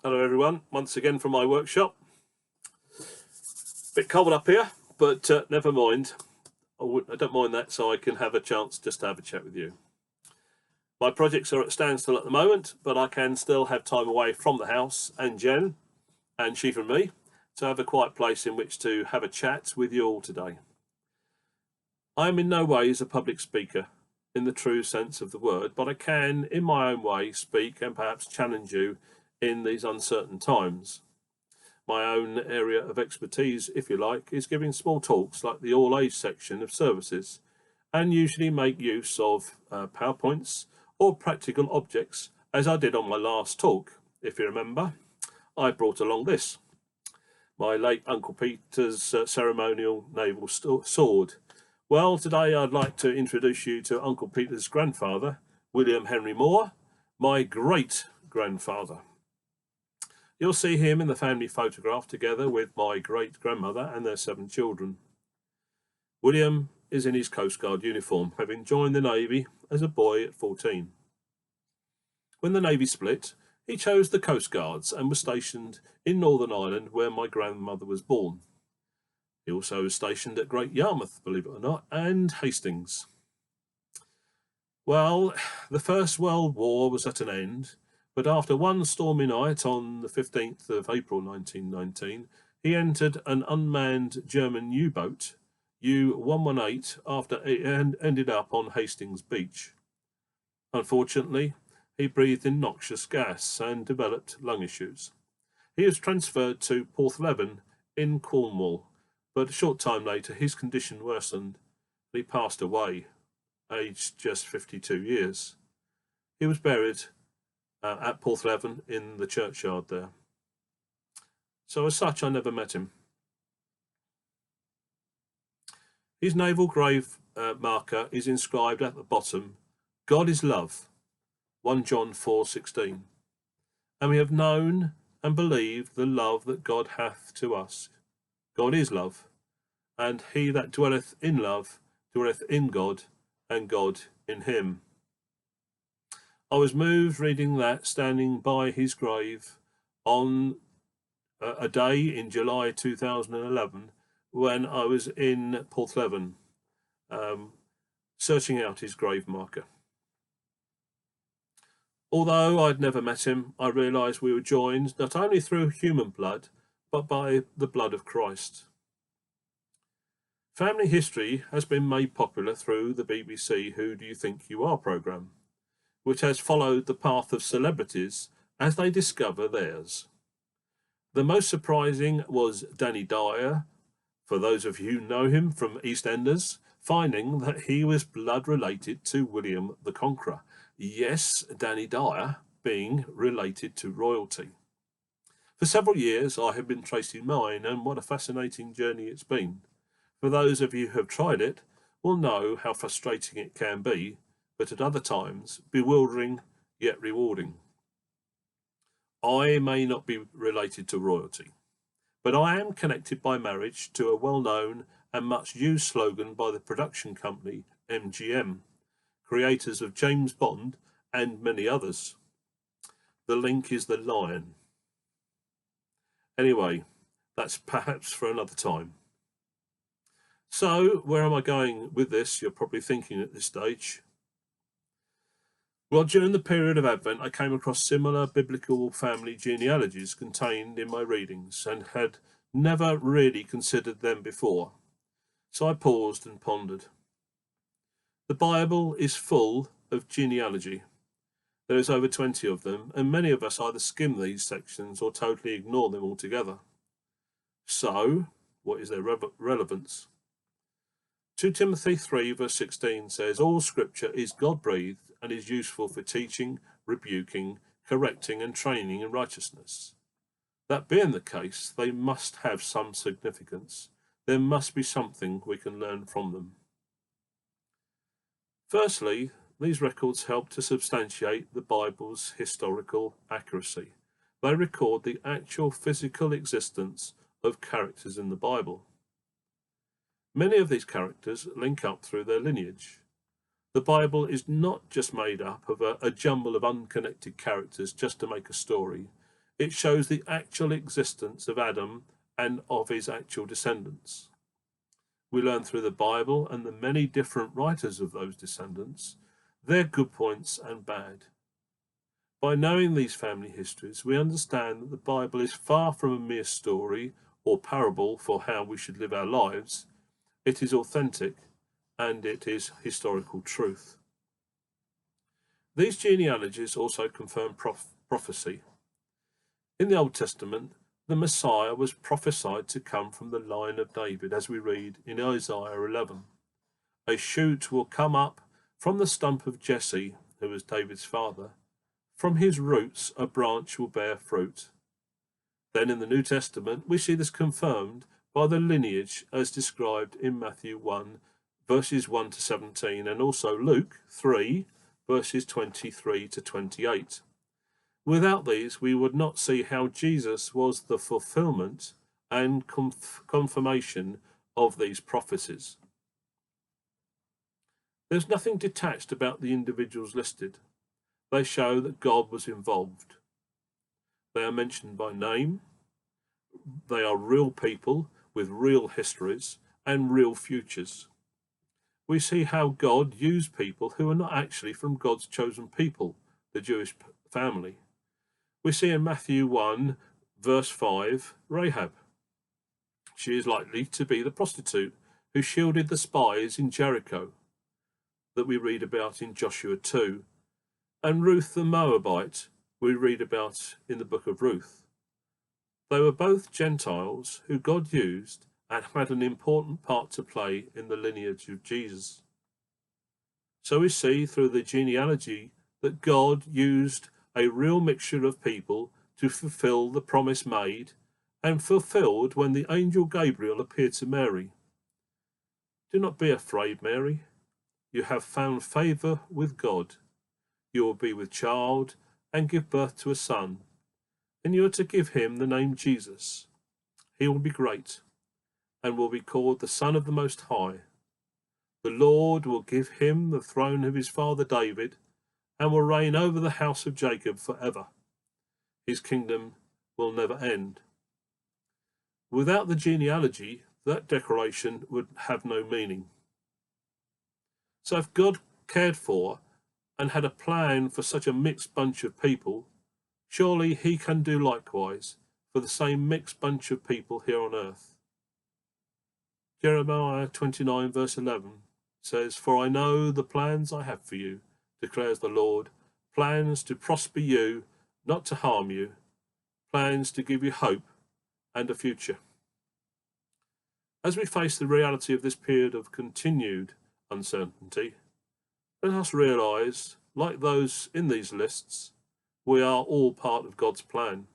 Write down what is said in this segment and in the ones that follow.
Hello everyone, once again from my workshop. Bit cold up here, but never mind. I don't mind that, so I can have a chance just to have a chat with you. My projects are at standstill at the moment, but I can still have time away from the house and Jen, and she from me, to have a quiet place in which to have a chat with you all today. I am in no ways a public speaker in the true sense of the word, but I can, in my own way, speak and perhaps challenge you in these uncertain times. My own area of expertise, if you like, is giving small talks like the all-age section of services, and usually make use of PowerPoints or practical objects, as I did on my last talk. If you remember, I brought along this, my late Uncle Peter's ceremonial naval sword. Well, today I'd like to introduce you to Uncle Peter's grandfather, William Henry Moore, my great-grandfather. You'll see him in the family photograph together with my great-grandmother and their 7 children. William is in his Coast Guard uniform, having joined the Navy as a boy at 14. When the Navy split, he chose the Coast Guards and was stationed in Northern Ireland, where my grandmother was born. He also was stationed at Great Yarmouth, believe it or not, and Hastings. Well, the First World War was at an end, but after one stormy night on the 15th of April 1919, he entered an unmanned German U-boat, U-118, after it ended up on Hastings Beach. Unfortunately, he breathed in noxious gas and developed lung issues. He was transferred to Porthleven in Cornwall, but a short time later his condition worsened and he passed away, aged just 52 years. He was buried at Porthleven in the churchyard there. So as such, I never met him. His naval grave marker is inscribed at the bottom, God is love, 1 John 4:16. And we have known and believed the love that God hath to us. God is love, and he that dwelleth in love dwelleth in God, and God in him. I was moved reading that standing by his grave on a day in July 2011 when I was in Porthleven searching out his grave marker. Although I'd never met him, I realised we were joined not only through human blood, but by the blood of Christ. Family history has been made popular through the BBC Who Do You Think You Are programme, which has followed the path of celebrities as they discover theirs. The most surprising was Danny Dyer, for those of you who know him from EastEnders, finding that he was blood related to William the Conqueror. Yes, Danny Dyer being related to royalty. For several years I have been tracing mine, and what a fascinating journey it's been. For those of you who have tried it will know how frustrating it can be, but at other times bewildering yet rewarding. I may not be related to royalty, but I am connected by marriage to a well-known and much used slogan by the production company MGM, creators of James Bond and many others. The link is the lion. Anyway, that's perhaps for another time. So, where am I going with this? You're probably thinking at this stage. Well, during the period of Advent, I came across similar biblical family genealogies contained in my readings and had never really considered them before. So I paused and pondered. The Bible is full of genealogy. There is over 20 of them, and many of us either skim these sections or totally ignore them altogether. So, what is their relevance? 2 Timothy 3 verse 16 says, all scripture is God-breathed and is useful for teaching, rebuking, correcting and training in righteousness. That being the case, they must have some significance. There must be something we can learn from them. Firstly, these records help to substantiate the Bible's historical accuracy. They record the actual physical existence of characters in the Bible. Many of these characters link up through their lineage. The Bible is not just made up of a jumble of unconnected characters just to make a story. It shows the actual existence of Adam and of his actual descendants. We learn through the Bible and the many different writers of those descendants, their good points and bad. By knowing these family histories, we understand that the Bible is far from a mere story or parable for how we should live our lives. It is authentic and it is historical truth. These genealogies also confirm prophecy. In the Old Testament, the Messiah was prophesied to come from the line of David, as we read in Isaiah 11. A shoot will come up from the stump of Jesse, who was David's father. From his roots a branch will bear fruit. Then in the New Testament, we see this confirmed by the lineage as described in Matthew 1, verses 1 to 17, and also Luke 3, verses 23 to 28. Without these, we would not see how Jesus was the fulfillment and confirmation of these prophecies. There's nothing detached about the individuals listed. They show that God was involved. They are mentioned by name. They are real people with real histories and real futures. We see how God used people who are not actually from God's chosen people, the Jewish family. We see in Matthew 1, verse 5, Rahab. She is likely to be the prostitute who shielded the spies in Jericho that we read about in Joshua 2, and Ruth the Moabite we read about in the book of Ruth. They were both Gentiles who God used and had an important part to play in the lineage of Jesus. So we see through the genealogy that God used a real mixture of people to fulfill the promise made and fulfilled when the angel Gabriel appeared to Mary. Do not be afraid, Mary. You have found favour with God. You will be with child and give birth to a son, and you are to give him the name Jesus. He will be great and will be called the Son of the Most High. The Lord will give him the throne of his father David, and will reign over the house of Jacob forever. His kingdom will never end. Without the genealogy, that declaration would have no meaning. So if God cared for and had a plan for such a mixed bunch of people, surely he can do likewise for the same mixed bunch of people here on earth. Jeremiah 29 verse 11 says, "For I know the plans I have for you, declares the Lord, plans to prosper you, not to harm you, plans to give you hope and a future." As we face the reality of this period of continued uncertainty, let us realise, like those in these lists, we are all part of God's plan.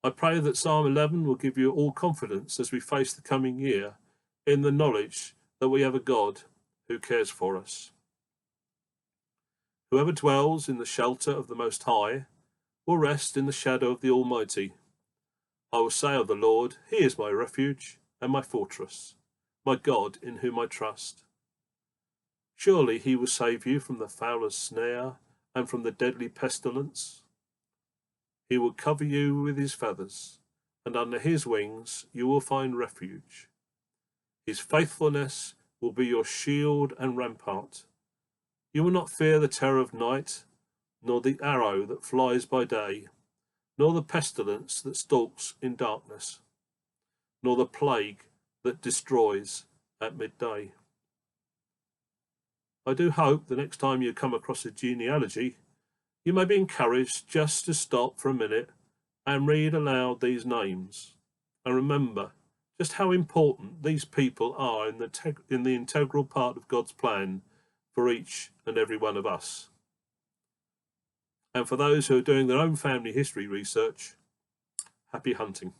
I pray that Psalm 11 will give you all confidence as we face the coming year in the knowledge that we have a God who cares for us. Whoever dwells in the shelter of the Most High will rest in the shadow of the Almighty. I will say of the Lord, He is my refuge and my fortress, my God in whom I trust. Surely he will save you from the fowler's snare and from the deadly pestilence. He will cover you with his feathers, and under his wings you will find refuge. His faithfulness will be your shield and rampart. You will not fear the terror of night, nor the arrow that flies by day, nor the pestilence that stalks in darkness, nor the plague that destroys at midday. I do hope the next time you come across a genealogy, you may be encouraged just to stop for a minute and read aloud these names, and remember just how important these people are in the integral part of God's plan for each and every one of us. And for those who are doing their own family history research, happy hunting.